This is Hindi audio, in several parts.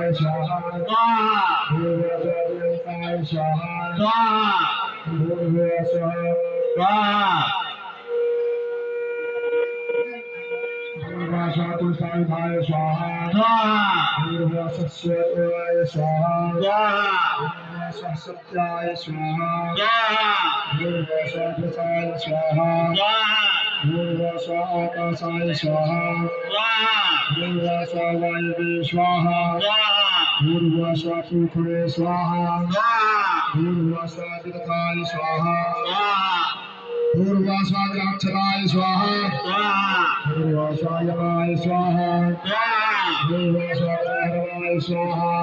स्वाहा स्वाहा स्वाहा सायुधाय स्वाहा सस्याय स्वाहा सत्याय स्वाहा स्वाहा स्वाहा आकाशाय स्वाहा वायवे स्वाहा स्वाहा स्वाहा स्वाहा स्वाहा पूर्वास्वाग्राक्षराय स्वाहा पूर्वास्वायमाय स्वाहा पूर्वास्वाग्रहराय स्वाहा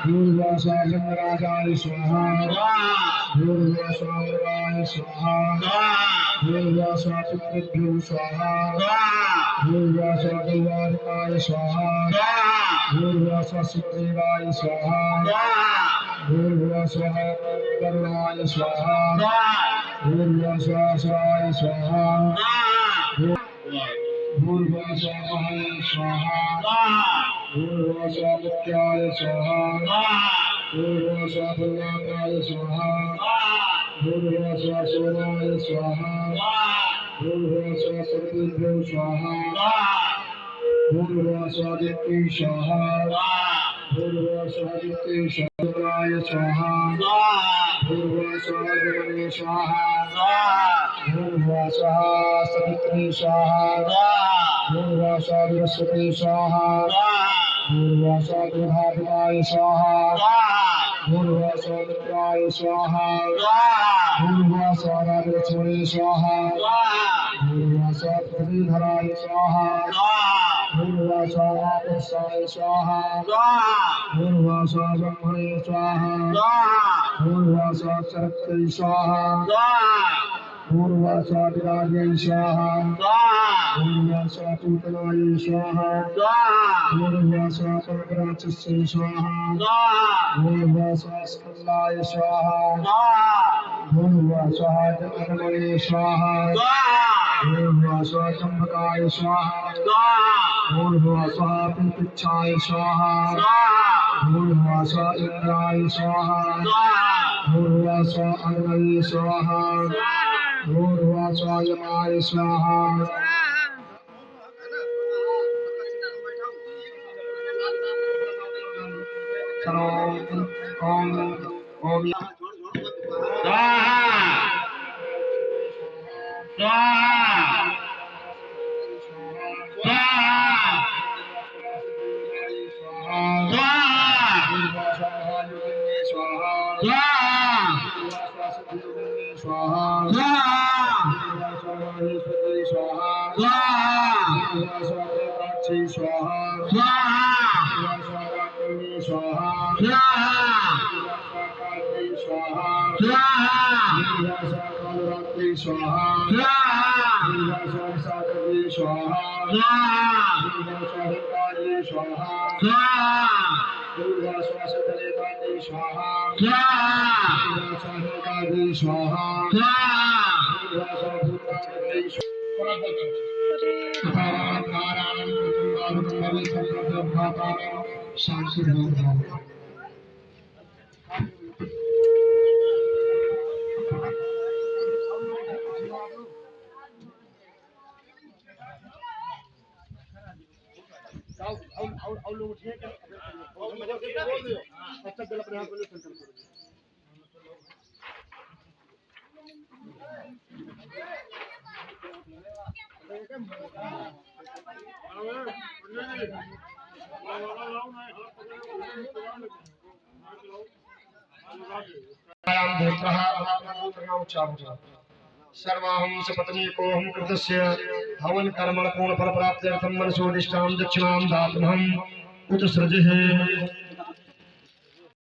पूर्वास्वागंगराजाय स्वाहा पूर्वास्वागराय स्वाहा पूर्वास्वापितृभ्यो स्वाहा पूर्वास्वागवारिकाय स्वाहा पूर्वास्वासुदेवाय स्वाहा पूर्वास्वागरुणाय स्वाहा पूर्वास्वाय स्वाहा पूर्वास्वाय स्वाहा पूर्वास्वामुख्याय स्वाहा पूर्वास्वाभुलाकाय स्वाहा पूर्वास्वासोमाय स्वाहा पूर्वास्वासुदेभ्यो स्वाहा पूर्वास्वादित्य स्वाहा पूर्वास्वादित्य स्वाहाय स्वाहा पूर्वास्वागमने स्वाहा पूर्वास्वाहा सवित्री स्वाहा पूर्वास्वादिवस्वते स्वाहा पूर्वास्वादिभाविनाय स्वाहा पूर्वास्वामित्राय स्वाहा पूर्वास्वाराजलक्ष्मणे स्वाहा पूर्वास्वापृथ्वीधराय स्वाहा पूर्वास्वापस्साय स्वाहा पूर्वास्वाब्रह्मणे स्वाहा पूर्वास्वाचरक्तै स्वाहा पूर्वास्वादिराजै स्वाहा पूर्वास्वापूतनाय स्वाहा पूर्वास्वापरग्राचस्यै स्वाहा पूर्वास्वास्कन्दाय स्वाहा पूर्वास्वाजगन्मणे स्वाहा पूर्वास्वाजम्भकाय स्वाहा पूर्वास्वापितृच्छाय स्वाहा पूर्वास्वा इंद्राय स्वाहा पूर्वास्वा अग्नये स्वाहा पूर्वास्वायमाय स्वाहा ओम ओम शांति सर्वाहं सपत्नीकोऽहं कृतस्य हवन कर्मण पूर्ण फल प्राप्त्यर्थं मनसोदिष्टां दक्षिणां दातुमहम् उत्सृजेः।